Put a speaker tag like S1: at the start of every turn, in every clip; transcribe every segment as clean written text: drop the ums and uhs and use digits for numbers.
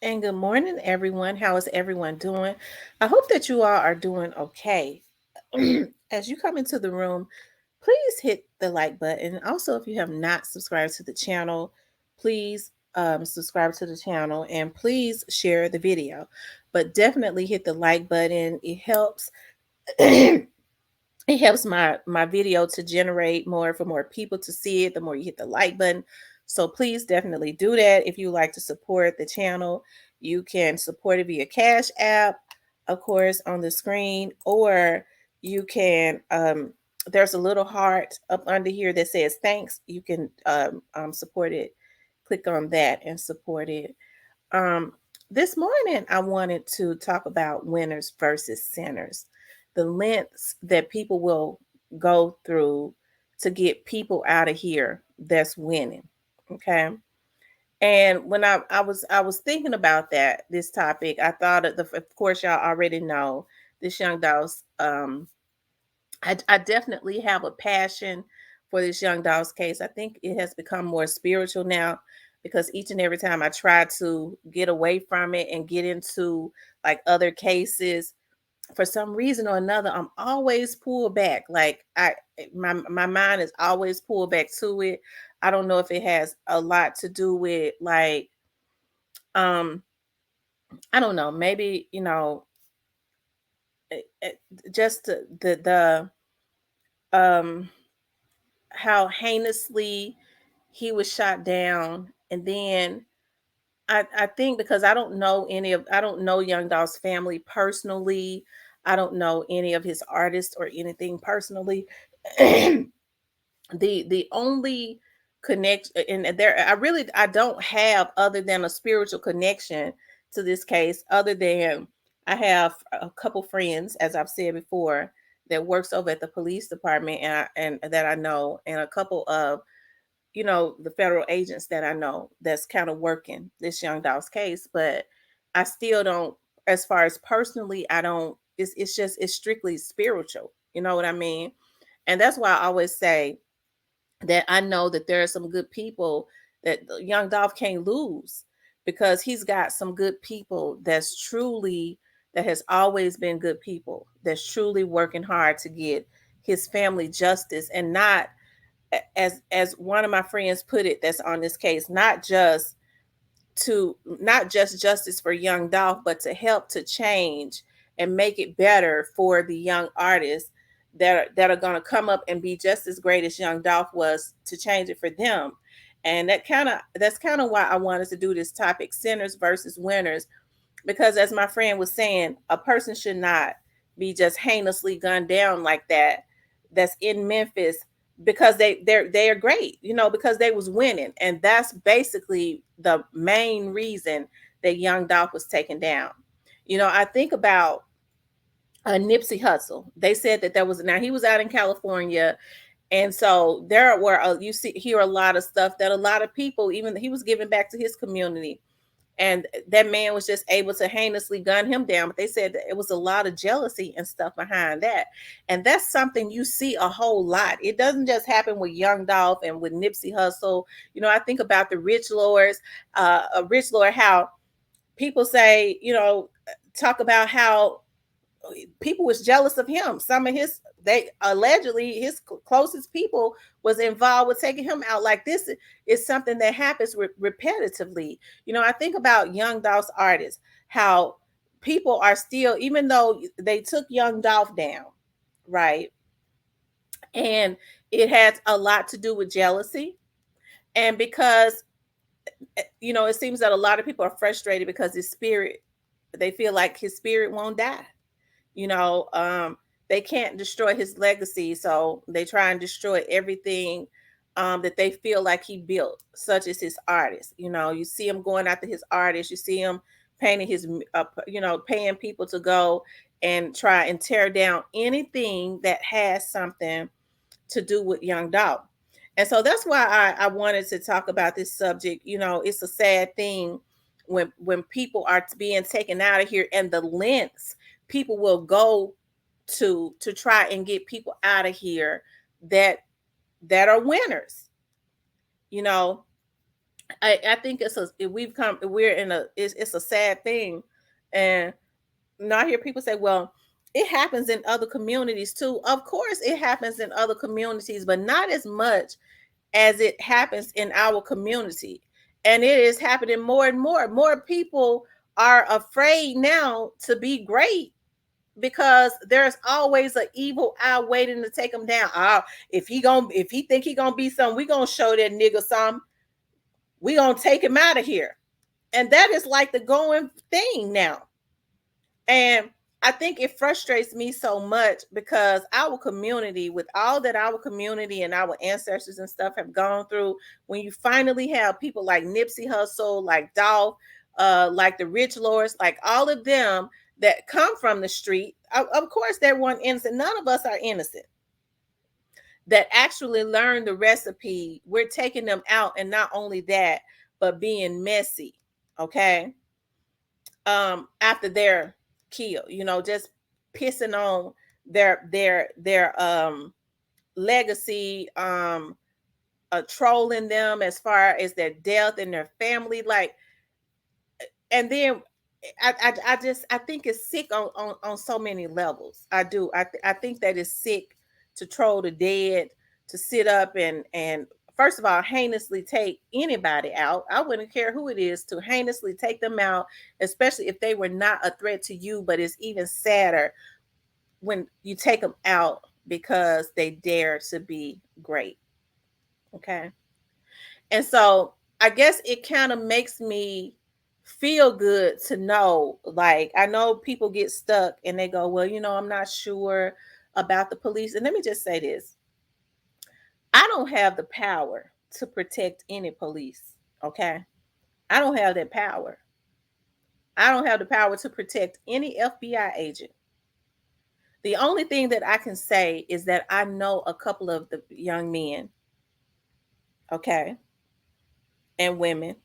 S1: And good morning, everyone. How is everyone doing? I hope that you all are doing okay. As you come into the room, please hit the like button. Also, if you have not subscribed to the channel, please subscribe to the channel and please share the video. But definitely hit the like button. It helps. It helps my video to generate more for more people to see it the more you hit the like button. So please definitely do that. If you like to support the channel, you can support it via Cash App, of course, on the screen, or you can there's a little heart up under here that says thanks. You can support it, click on that and support it. um, this morning, I wanted to talk about winners versus sinners, the lengths that people will go through to get people out of here that's winning. Okay. And when I was thinking about this topic, I thought of course y'all already know this young dog's I definitely have a passion for this young dog's case. I think it has become more spiritual now because each and every time I try to get away from it and get into like other cases, for some reason or another, I'm always pulled back. Like my mind is always pulled back to it. I don't know if it has a lot to do with like um I don't know, maybe, just the how heinously he was shot down. And then I think because I don't know Young Dolph's family personally. I don't know any of his artists or anything personally. The only connection and there I don't have other than a spiritual connection to this case, other than I have a couple friends, as I've said before, that works over at the police department, and that I know, and a couple of the federal agents that I know that's kind of working this young Dolph's case. But I still don't, as far as personally, I don't. It's strictly spiritual. You know what I mean? And that's why I always say that I know that there are some good people that young Dolph can't lose, because he's got some good people that has always been good people that's truly working hard to get his family justice, and not, as one of my friends put it that's on this case, not just justice for young Dolph, but to help to change and make it better for the young artists that are going to come up and be just as great as young Dolph was, to change it for them. And that's kind of why I wanted to do this topic, sinners versus winners, because as my friend was saying, a person should not be just heinously gunned down like that, that's in Memphis, because they are great, because they was winning. And that's basically the main reason that young Dolph was taken down. I think about Nipsey Hussle. They said that now he was out in California, and so there were hear a lot of stuff that a lot of people, even he was giving back to his community, and that man was just able to heinously gun him down. But they said that it was a lot of jealousy and stuff behind that. And that's something you see a whole lot. It doesn't just happen with Young Dolph and with Nipsey Hussle. I think about the Rich Lords, Rich Lord, how people say, talk about how people was jealous of him. Some of his they allegedly his closest people was involved with taking him out. Like, this is something that happens repetitively. I think about Young Dolph's artists, how people are still, even though they took Young Dolph down, right? And it has a lot to do with jealousy, and because it seems that a lot of people are frustrated because his spirit, they feel like his spirit won't die. you know um they can't destroy his legacy, so they try and destroy everything that they feel like he built, such as his artists. You see him going after his artists. You see him painting paying people to go and try and tear down anything that has something to do with young Dolph. And so that's why I wanted to talk about this subject. It's a sad thing when people are being taken out of here, and the lengths people will go to try and get people out of here that that are winners. You know, I think we're in it's a sad thing. And now I hear people say, well, it happens in other communities too. Of course it happens in other communities, but not as much as it happens in our community. And it is happening more and more. More people are afraid now to be great because there's always an evil eye waiting to take them down. If he think he gonna be something, we gonna show that nigga some. We gonna take him out of here. And that is like the going thing now. And I think it frustrates me so much because our community, with all that our community and our ancestors and stuff have gone through, when you finally have people like Nipsey Hussle, like Dolph, like the Rich Lords, like all of them that come from the street, of course, they're one innocent. None of us are innocent. That actually learn the recipe, we're taking them out, and not only that, but being messy, okay? After they're killed, just pissing on their legacy, trolling them as far as their death and their family, like. And then I think it's sick on so many levels. I do. I think that it's sick to troll the dead, to sit up and first of all heinously take anybody out. I wouldn't care who it is, to heinously take them out, especially if they were not a threat to you. But it's even sadder when you take them out because they dare to be great. Okay. And so I guess it kind of makes me feel good to know, like, I know people get stuck and they go, well, I'm not sure about the police. And let me just say this: I don't have the power to protect any police. Okay. I don't have that power. I don't have the power to protect any FBI agent. The only thing that I can say is that I know a couple of the young men, okay, and women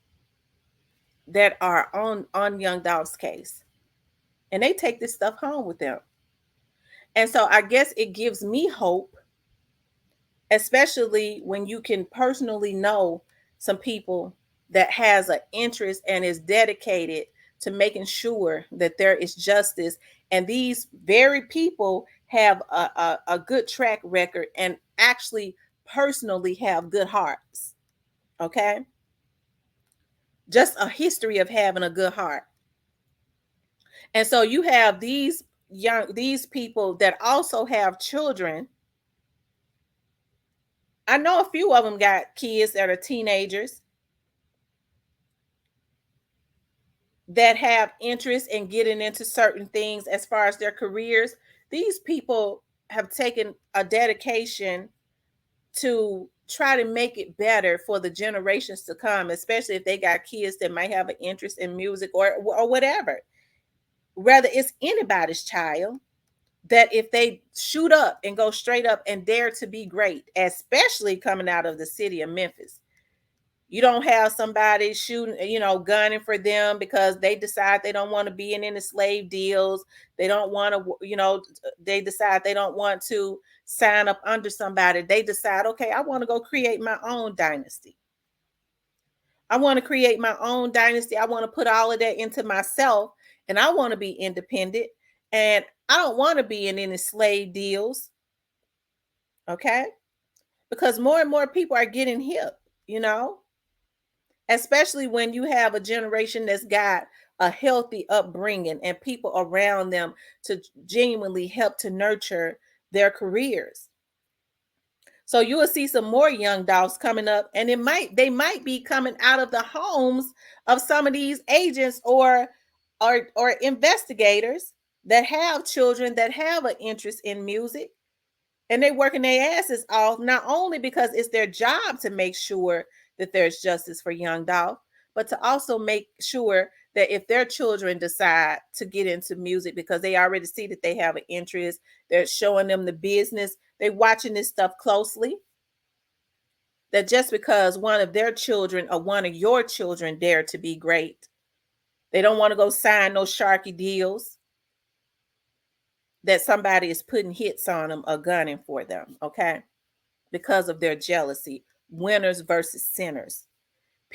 S1: that are on Young Dolph's case, and they take this stuff home with them. And so I guess it gives me hope, especially when you can personally know some people that has an interest and is dedicated to making sure that there is justice. And these very people have a good track record and actually personally have good hearts. Okay. Just a history of having a good heart. And so you have these people that also have children. I know a few of them got kids that are teenagers that have interest in getting into certain things as far as their careers. These people have taken a dedication to try to make it better for the generations to come, especially if they got kids that might have an interest in music or whatever. Whether it's anybody's child, that if they shoot up and go straight up and dare to be great, especially coming out of the city of Memphis. You don't have somebody shooting, gunning for them because they decide they don't want to be in any slave deals. They don't want to, they decide they don't want to sign up under somebody. They decide, okay, I want to go create my own dynasty. I want to create my own dynasty. I want to put all of that into myself, and I want to be independent. And I don't want to be in any slave deals. Okay. Because more and more people are getting hip, especially when you have a generation that's got a healthy upbringing and people around them to genuinely help to nurture their careers. So you will see some more young dogs coming up, and they might be coming out of the homes of some of these agents or investigators that have children that have an interest in music, and they're working their asses off, not only because it's their job to make sure that there's justice for young Dolph, but to also make sure that if their children decide to get into music because they already see that they have an interest, they're showing them the business, they're watching this stuff closely, that just because one of their children or one of your children dare to be great, they don't want to go sign those sharky deals that somebody is putting hits on them or gunning for them, okay? Because of their jealousy. Winners versus sinners.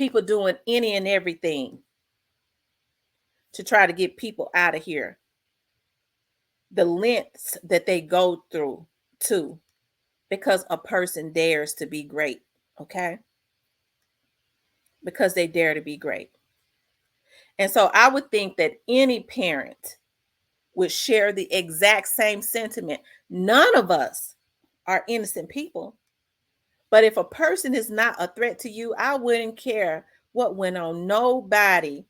S1: People doing any and everything to try to get people out of here. The lengths that they go through too, because a person dares to be great. Okay. Because they dare to be great. And so I would think that any parent would share the exact same sentiment. None of us are innocent people. But if a person is not a threat to you, I wouldn't care what went on. Nobody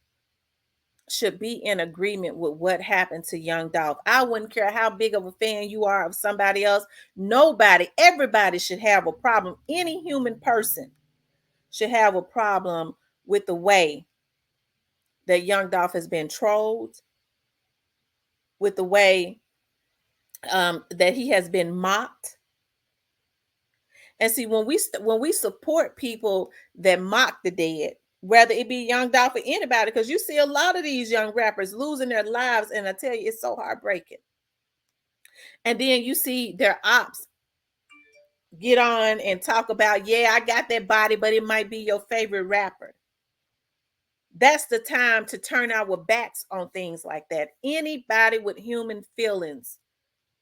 S1: should be in agreement with what happened to young Dolph. I wouldn't care how big of a fan you are of somebody else. Nobody, everybody should have a problem. Any human person should have a problem with the way that young Dolph has been trolled, with the way that he has been mocked. And see, when we support people that mock the dead, whether it be young Dolph or anybody, because you see a lot of these young rappers losing their lives, and I tell you, it's so heartbreaking. And then you see their ops get on and talk about, yeah, I got that body, but it might be your favorite rapper. That's the time to turn our backs on things like that. Anybody with human feelings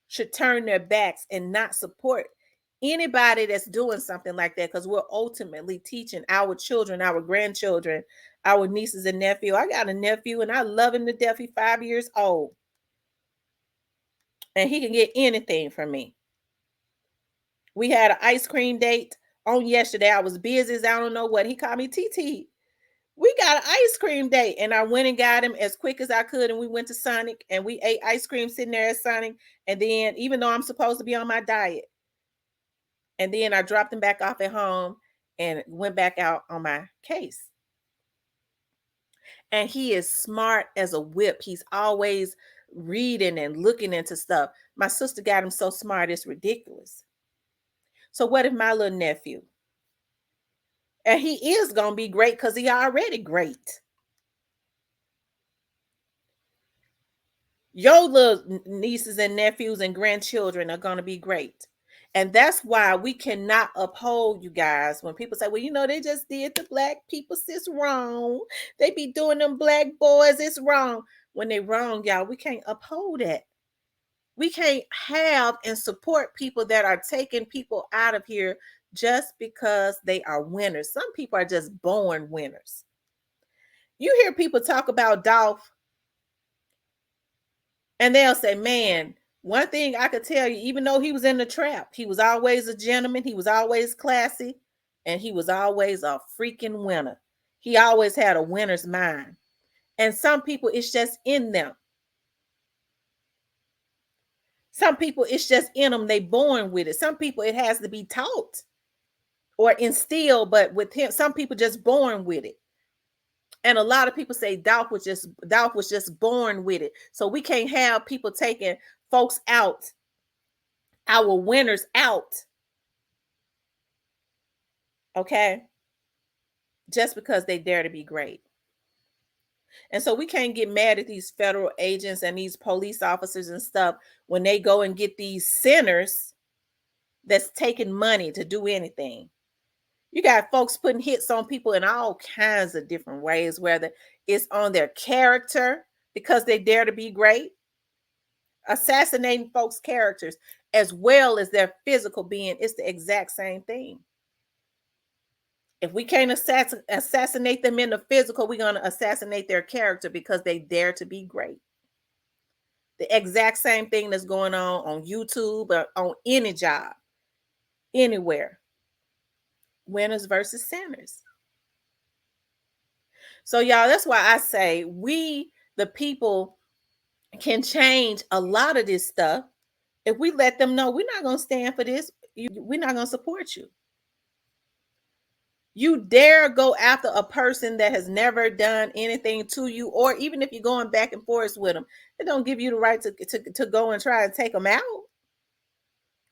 S1: should turn their backs and not support anybody that's doing something like that, because we're ultimately teaching our children, our grandchildren, our nieces and nephew. I got a nephew and I love him to death. He's 5 years old and he can get anything from me. We had an ice cream date on yesterday. I was busy as I don't know what. He called me TT. We got an ice cream date, and I went and got him as quick as I could, and we went to Sonic and we ate ice cream sitting there at Sonic. And then, even though I'm supposed to be on my diet, and then I dropped him back off at home and went back out on my case. And he is smart as a whip. He's always reading and looking into stuff. My sister got him so smart, it's ridiculous. So what if my little nephew, and he is going to be great because he already great. Your little nieces and nephews and grandchildren are going to be great. And that's why we cannot uphold, you guys, when people say, well, they just did the black people, it's wrong. They be doing them black boys, it's wrong. When they wrong, y'all, we can't uphold that. We can't have and support people that are taking people out of here just because they are winners. Some people are just born winners. You hear people talk about Dolph, and they'll say, man, one thing I could tell you, even though he was in the trap, he was always a gentleman, he was always classy, and he was always a freaking winner. He always had a winner's mind. And some people, it's just in them. Some people, it's just in them. They born with it. Some people, it has to be taught or instilled, but with him, some people just born with it. And a lot of people say Dolph was just born with it. So we can't have people taking folks out, our winners out. Okay? Just because they dare to be great. And so we can't get mad at these federal agents and these police officers and stuff when they go and get these sinners that's taking money to do anything. You got folks putting hits on people in all kinds of different ways, whether it's on their character because they dare to be great, assassinating folks' characters, as well as their physical being. It's the exact same thing. If we can't assassinate them in the physical, we're going to assassinate their character because they dare to be great. The exact same thing that's going on YouTube or on any job, anywhere. Winners versus sinners. So, y'all, that's why I say we, the people, can change a lot of this stuff if we let them know we're not going to stand for this. We're not going to support you. You dare go after a person that has never done anything to you, or even if you're going back and forth with them, it don't give you the right to go and try and take them out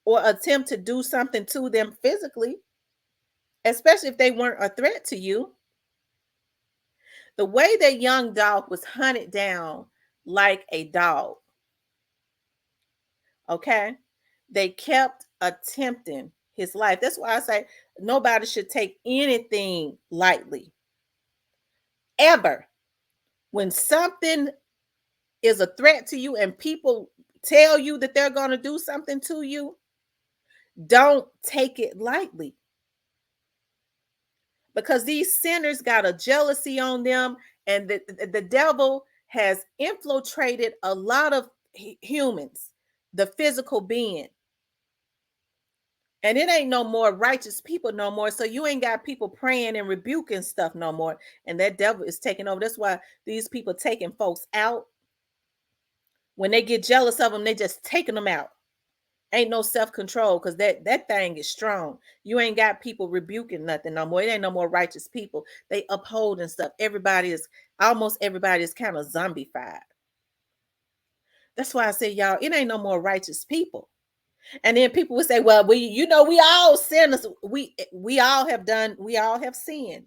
S1: or attempt to do something to them physically, especially if they weren't a threat to you. The way that young Dolph was hunted down like a dog, okay? They kept attempting his life. That's why I say nobody should take anything lightly. Ever. When something is a threat to you and people tell you that they're going to do something to you, don't take it lightly. Because these sinners got a jealousy on them, and the devil has infiltrated a lot of humans, the physical being. And it ain't no more righteous people no more. So you ain't got people praying and rebuking stuff no more. And that devil is taking over. That's why these people taking folks out. When they get jealous of them, they just taking them out. Ain't no self-control, because that thing is strong. You ain't got people rebuking nothing no more. It ain't no more righteous people. They upholding stuff. Almost everybody is kind of zombified. That's why I say, y'all, it ain't no more righteous people. And then people would say, well, we all sinners. We all have sinned.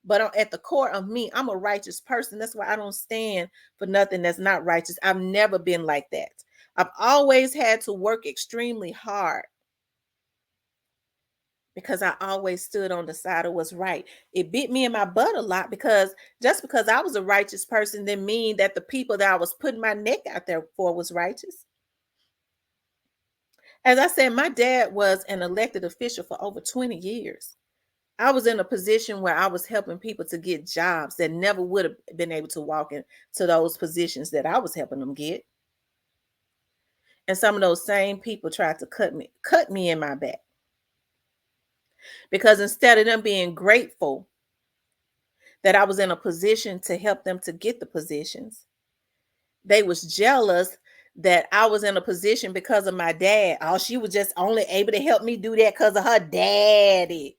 S1: But at the core of me, I'm a righteous person. That's why I don't stand for nothing that's not righteous. I've never been like that. I've always had to work extremely hard, because I always stood on the side of what's right. It bit me in my butt a lot, because just because I was a righteous person didn't mean that the people that I was putting my neck out there for was righteous. As I said, my dad was an elected official for over 20 years. I was in a position where I was helping people to get jobs that never would have been able to walk into those positions that I was helping them get. And some of those same people tried to cut me in my back. Because instead of them being grateful that I was in a position to help them to get the positions, they was jealous that I was in a position because of my dad. Oh, she was just only able to help me do that because of her daddy.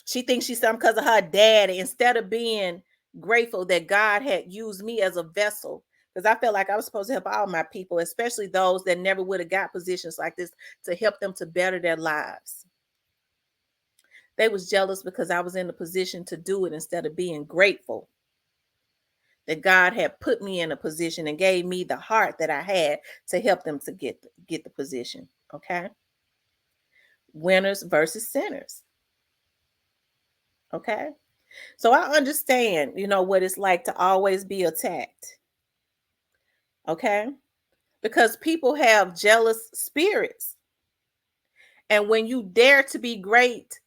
S1: She thinks she's something because of her daddy, instead of being grateful that God had used me as a vessel. Because I felt like I was supposed to help all my people, especially those that never would have got positions like this, to help them to better their lives. They was jealous because I was in a position to do it, instead of being grateful that God had put me in a position and gave me the heart that I had to help them to get the position. Okay. Winners versus sinners. Okay. So I understand, what it's like to always be attacked. Okay. Because people have jealous spirits. And when you dare to be great,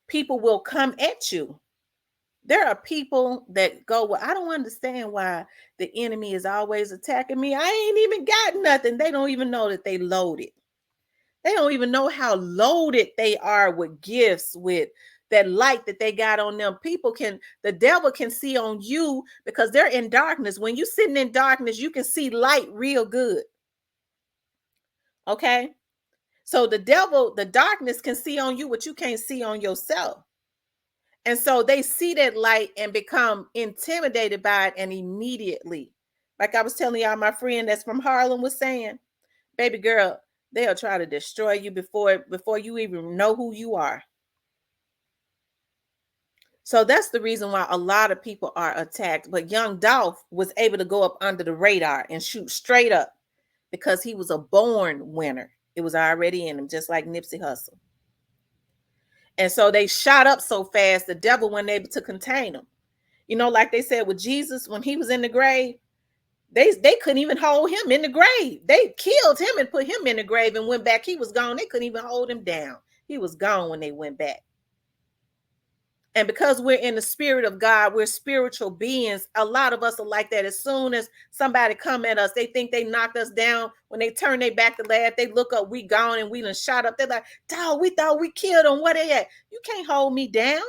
S1: people will come at you. There are people that go, well, I don't understand why the enemy is always attacking me. I ain't even got nothing. They don't even know that they loaded. They don't even know how loaded they are with gifts, with that light that they got on them. The devil can see on you because they're in darkness. When you're sitting in darkness, you can see light real good. Okay. So the darkness can see on you what you can't see on yourself. And so they see that light and become intimidated by it, and immediately, like I was telling y'all, my friend that's from Harlem was saying, baby girl, they'll try to destroy you before you even know who you are. So that's the reason why a lot of people are attacked. But young Dolph was able to go up under the radar and shoot straight up because he was a born winner. It was already in him, just like Nipsey Hussle. And so they shot up so fast, the devil wasn't able to contain them. Like they said with Jesus, when he was in the grave, they couldn't even hold him in the grave. They killed him and put him in the grave and went back. He was gone. They couldn't even hold him down. He was gone when they went back. And because we're in the spirit of God, we're spiritual beings. A lot of us are like that. As soon as somebody come at us, they think they knocked us down. When they turn their back to laugh, they look up, we gone, and we done shot up. They're like, dog, we thought we killed them. Where they at? You can't hold me down.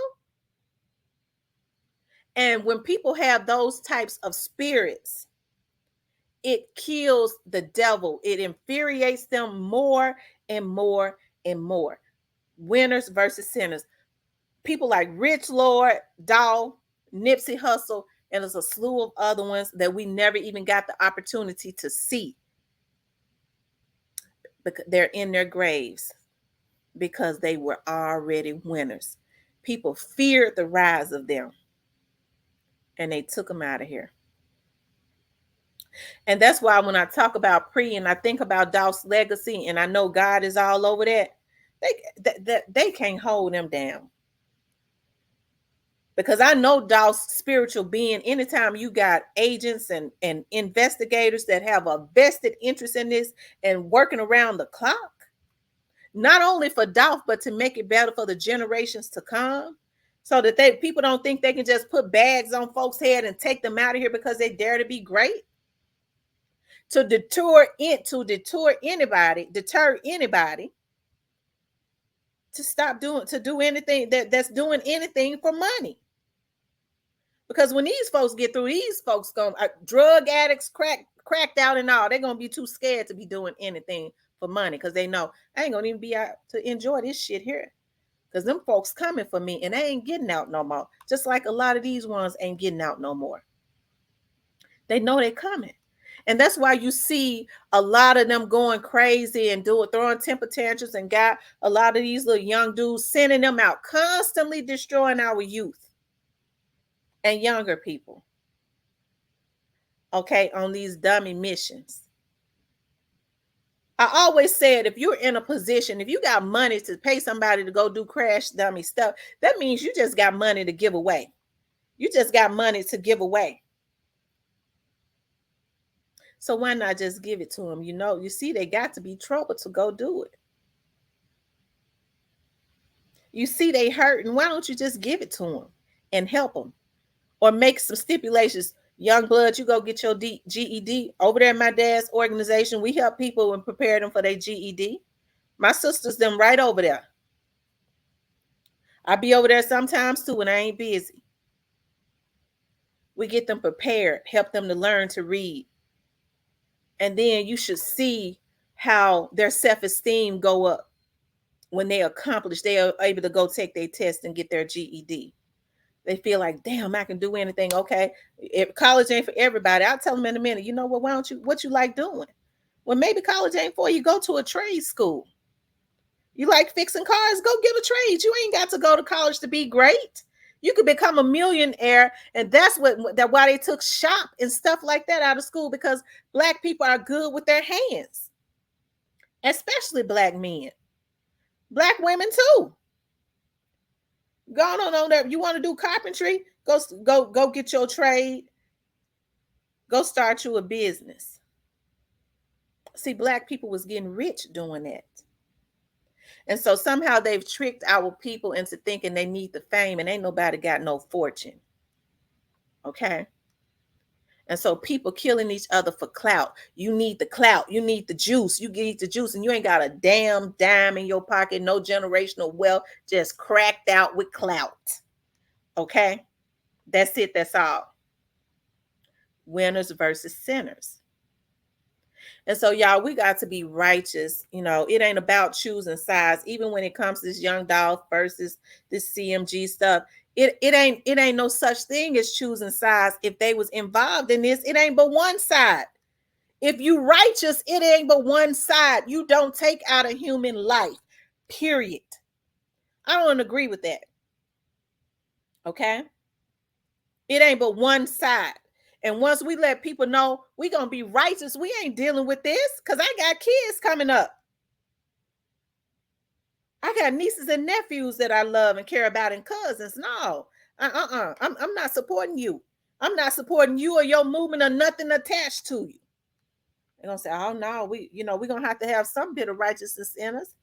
S1: And when people have those types of spirits, it kills the devil. It infuriates them more and more and more. Winners versus sinners. People like Rich Lord, Dolph, Nipsey Hussle, and there's a slew of other ones that we never even got the opportunity to see. Because they're in their graves because they were already winners. People feared the rise of them, and they took them out of here. And that's why when I talk about Pre and I think about Dolph's legacy, and I know God is all over that, they can't hold them down. Because I know Dolph's spiritual being. Anytime you got agents and investigators that have a vested interest in this and working around the clock, not only for Dolph, but to make it better for the generations to come, so that people don't think they can just put bags on folks' head and take them out of here because they dare to be great. To deter anybody to stop doing to do anything that's doing anything for money. Because when these folks get through, these folks going drug addicts, cracked out and all, they're gonna be too scared to be doing anything for money because they know I ain't gonna even be out to enjoy this shit here. Because them folks coming for me and they ain't getting out no more. Just like a lot of these ones ain't getting out no more. They know they coming. And that's why you see a lot of them going crazy and throwing temper tantrums, and got a lot of these little young dudes sending them out, constantly destroying our youth and younger people. Okay, on these dummy missions. I always said, if you're in a position, if you got money to pay somebody to go do crash dummy stuff, that means you just got money to give away. You just got money to give away. So why not just give it to them? You see, they got to be trouble to go do it. You see they hurting. Why don't you just give it to them and help them? Or make some stipulations. Young blood, you go get your GED. Over there in my dad's organization, we help people and prepare them for their GED. My sisters, them right over there. I be over there sometimes too when I ain't busy. We get them prepared, help them to learn to read. And then you should see how their self-esteem go up when they accomplish, they are able to go take their test and get their GED. They feel like, damn, I can do anything. Okay, if college ain't for everybody, I'll tell them in a minute, you know what, why don't you, what you like doing? Well, maybe college ain't for you. Go to a trade school. You like fixing cars? Go get a trade. You ain't got to go to college to be great. You could become a millionaire, and that's why they took shop and stuff like that out of school, because Black people are good with their hands, especially Black men, Black women too. Go on there. You want to do carpentry? Go get your trade. Go start you a business. See, Black people was getting rich doing that. And so somehow they've tricked our people into thinking they need the fame, and ain't nobody got no fortune. Okay. And so people killing each other for clout. You need the clout. You need the juice. You need the juice, and you ain't got a damn dime in your pocket. No generational wealth. Just cracked out with clout. Okay. That's it. That's all. Winners versus sinners. And so, y'all, we got to be righteous. It ain't about choosing sides. Even when it comes to this young Dolph versus this CMG stuff, it ain't no such thing as choosing sides. If they was involved in this, it ain't but one side. If you righteous, it ain't but one side. You don't take out a human life, period. I don't agree with that. Okay? It ain't but one side. And once we let people know we're going to be righteous, we ain't dealing with this, because I got kids coming up. I got nieces and nephews that I love and care about, and cousins. No, I'm not supporting you. I'm not supporting you or your movement or nothing attached to you. They're going to say, oh, no, we're going to have some bit of righteousness in us.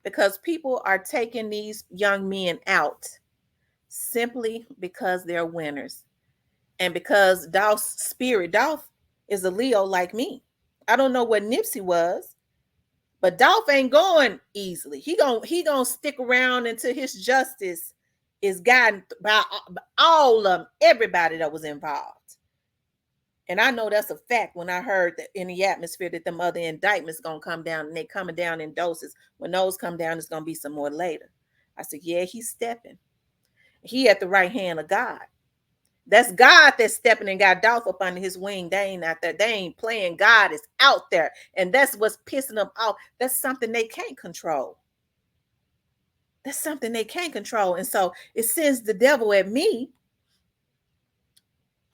S1: Because people are taking these young men out simply because they're winners. And because Dolph is a Leo like me. I don't know what Nipsey was, but Dolph ain't going easily. He gonna stick around until his justice is gotten by all of them, everybody that was involved. And I know that's a fact when I heard that in the atmosphere that them other indictments gonna come down, and they coming down in doses. When those come down, there's gonna be some more later. I said, yeah, he's stepping. He at the right hand of God. That's God that's stepping and got Dolph up under his wing. They ain't out there. They ain't playing. God is out there. And that's what's pissing them off. That's something they can't control. That's something they can't control. And so it sends the devil at me.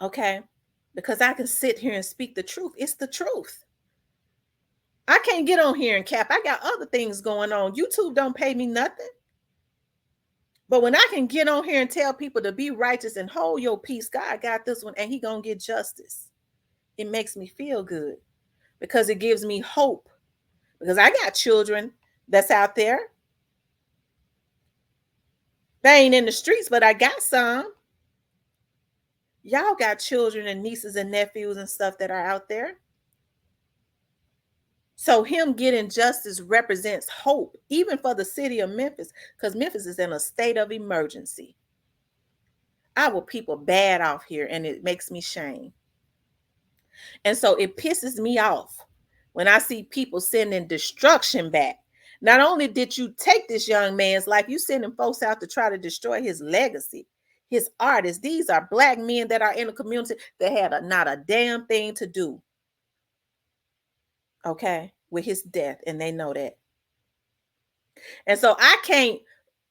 S1: Okay. Because I can sit here and speak the truth. It's the truth. I can't get on here and cap. I got other things going on. YouTube don't pay me nothing. But when I can get on here and tell people to be righteous and hold your peace, God got this one and he gonna get justice. It makes me feel good because it gives me hope. Because I got children that's out there. They ain't in the streets, but I got some. Y'all got children and nieces and nephews and stuff that are out there. So him getting justice represents hope, even for the city of Memphis, because Memphis is in a state of emergency. Our people bad off here, and it makes me shame. And so it pisses me off when I see people sending destruction back. Not only did you take this young man's life, you sending folks out to try to destroy his legacy, his artists. These are black men that are in the community that had not a damn thing to do, okay, with his death, and they know that. And so I can't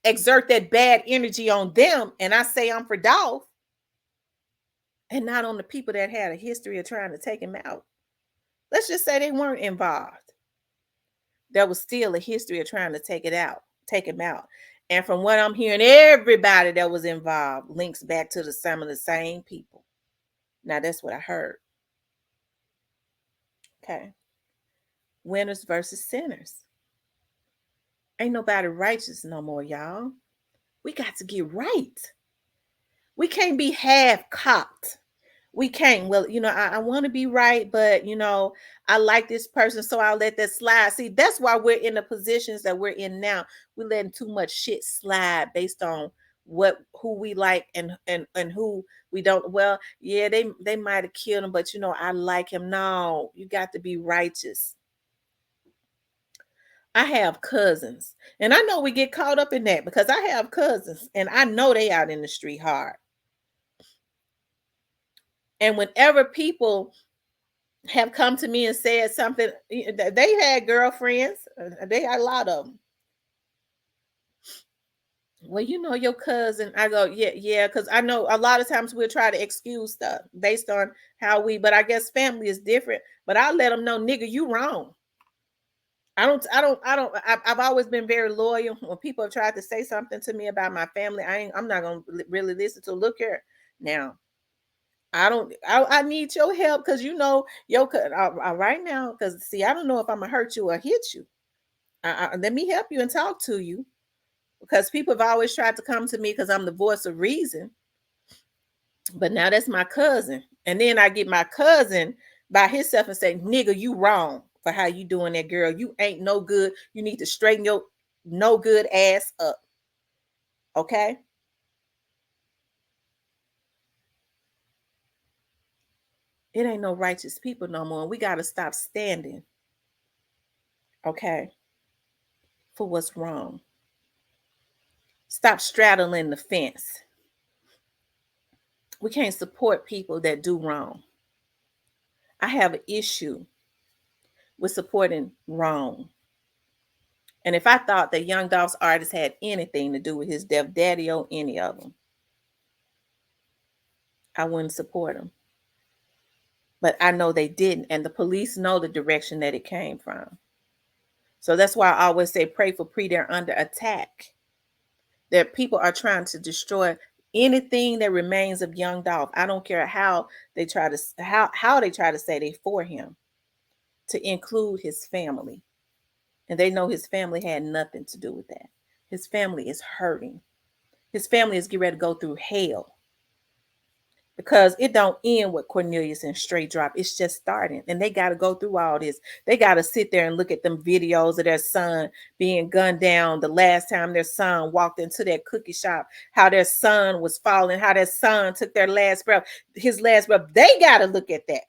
S1: exert that bad energy on them, and I say I'm for Dolph, and not on the people that had a history of trying to take him out. Let's just say they weren't involved. There was still a history of trying to take him out. And from what I'm hearing, everybody that was involved links back to some of the same people. Now that's what I heard. Okay. Winners versus sinners. Ain't nobody righteous no more, y'all. We got to get right. We can't be half cocked. We can't. Well, I want to be right, but I like this person, so I'll let that slide. See, that's why we're in the positions that we're in now. We're letting too much shit slide based on who we like and who we don't. Well, yeah, they might have killed him, but I like him. No, you got to be righteous. I have cousins, and I know we get caught up in that because I have cousins, and I know they out in the street hard. And whenever people have come to me and said something, they had girlfriends. They had a lot of them. Well, your cousin. I go, yeah, because I know a lot of times we'll try to excuse stuff based on but I guess family is different. But I'll let them know, nigga, you wrong. I've always been very loyal. When people have tried to say something to me about my family, I'm not gonna really listen to. Look here now. I need your help because right now, because see, I don't know if I'm gonna hurt you or hit you. Let me help you and talk to you, because people have always tried to come to me because I'm the voice of reason. But now that's my cousin, and then I get my cousin by himself and say, nigga, you wrong for how you doing that, girl. You ain't no good. You need to straighten your no good ass up. Okay. It ain't no righteous people no more. We got to stop standing, okay, for what's wrong. Stop straddling the fence. We can't support people that do wrong. I have an issue with supporting wrong. And if I thought that Young Dolph's artist had anything to do with his death, Daddy or any of them, I wouldn't support them. But I know they didn't, and the police know the direction that it came from. So that's why I always say pray for Pre. They're under attack. That people are trying to destroy anything that remains of Young Dolph. I don't care how they try to say they for him, to include his family. And they know his family had nothing to do with that. His family is hurting. His family is getting ready to go through hell. Because it don't end with Cornelius and Straight Drop. It's just starting. And they got to go through all this. They got to sit there and look at them videos of their son being gunned down the last time their son walked into that cookie shop, how their son was falling, how their son took their last breath, his last breath. They got to look at that.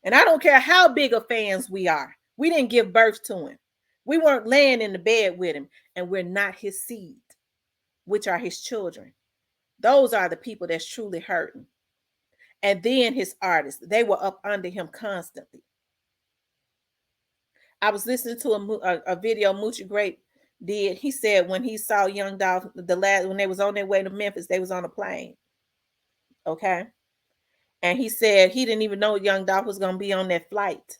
S1: And I don't care how big of fans we are. We didn't give birth to him. We weren't laying in the bed with him. And we're not his seed, which are his children. Those are the people that's truly hurting. And then his artists, they were up under him constantly. I was listening to a video Moochie Grape did. He said when he saw Young Dolph, when they was on their way to Memphis, they was on a plane. Okay. And he said he didn't even know Young Dolph was going to be on that flight.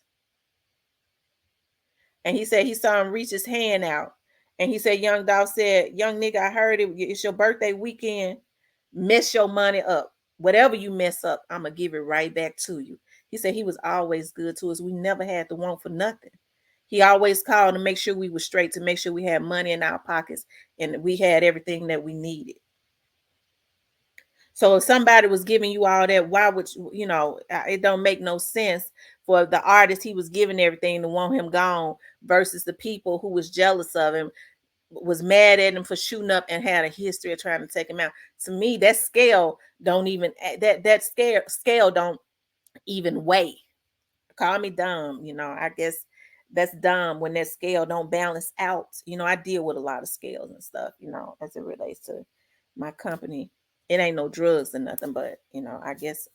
S1: And he said he saw him reach his hand out. And he said, Young Dolph said, young nigga, I heard it's your birthday weekend. Mess your money up. Whatever you mess up, I'm going to give it right back to you. He said he was always good to us. We never had to want for nothing. He always called to make sure we were straight, to make sure we had money in our pockets and we had everything that we needed. So if somebody was giving you all that, why would you know, it don't make no sense for the artist he was giving everything to want him gone versus the people who was jealous of him, was mad at him for shooting up and had a history of trying to take him out. To me, that scale don't even that scale don't even weigh. Call me dumb, you know. I guess that's dumb when that scale don't balance out. You know, I deal with a lot of scales and stuff, you know, as it relates to my company. It ain't no drugs or nothing, but you know, I guess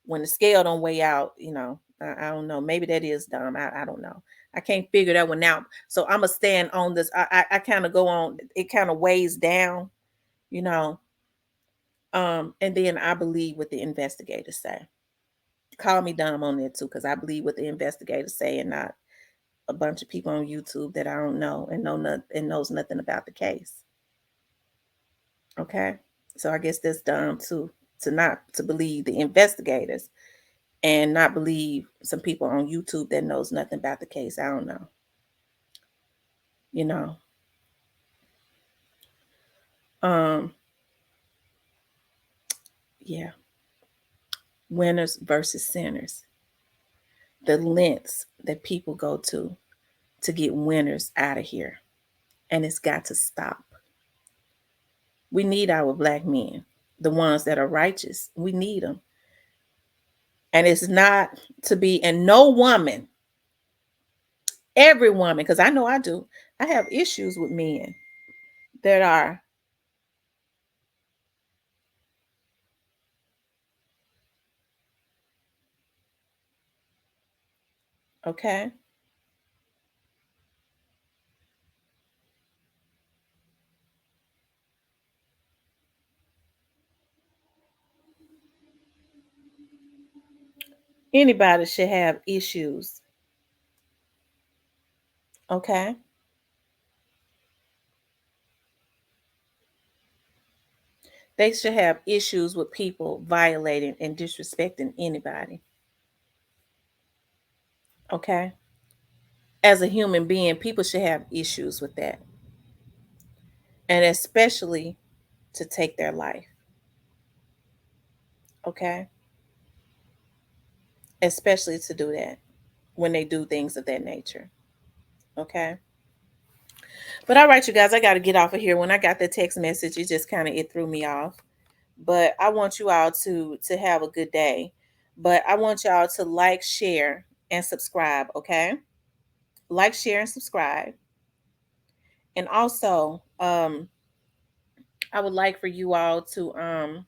S1: when the scale don't weigh out, you know, I don't know. Maybe that is dumb. I don't know. I can't figure that one out. So I'm gonna stand on this. I kind of go on. It kind of weighs down, you know. And then I believe what the investigators say. Call me dumb on that too, because I believe what the investigators say and not a bunch of people on YouTube that I don't know and know nothing and knows nothing about the case. Okay, so I guess that's dumb too, to not to believe the investigators and not believe some people on YouTube that knows nothing about the case. I don't know. You know. Um, yeah. Winners versus sinners. The lengths that people go to get winners out of here. And it's got to stop. We need our black men, the ones that are righteous. We need them. And it's not to be, and no woman, every woman, because I know I do, I have issues with men that are, okay, anybody should have issues, okay? They should have issues with people violating and disrespecting anybody, okay? As a human being, people should have issues with that, and especially to take their life, okay? Especially to do that when they do things of that nature, okay? But all right, you guys, I got to get off of here. When I got the text message, it just kind of it threw me off. But I want you all to have a good day. But I want y'all to like, share, and subscribe, okay? Like, share, and subscribe. And also, I would like for you all to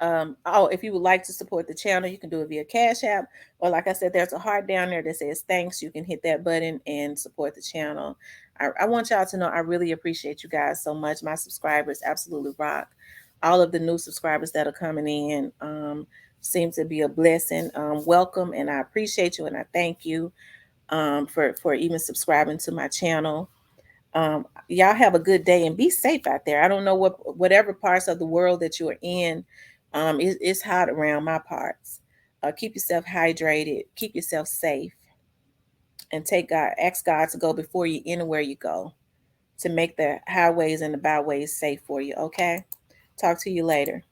S1: oh, if you would like to support the channel, you can do it via Cash App, or like I said, there's a heart down there that says thanks. You can hit that button and support the channel. I want y'all to know I really appreciate you guys so much. My subscribers absolutely rock. All of the new subscribers that are coming in seem to be a blessing. Welcome, and I appreciate you and I thank you for even subscribing to my channel. Y'all have a good day and be safe out there. I don't know whatever parts of the world that you are in. It's hot around my parts. Keep yourself hydrated. Keep yourself safe, and ask God to go before you anywhere you go, to make the highways and the byways safe for you. Okay. Talk to you later.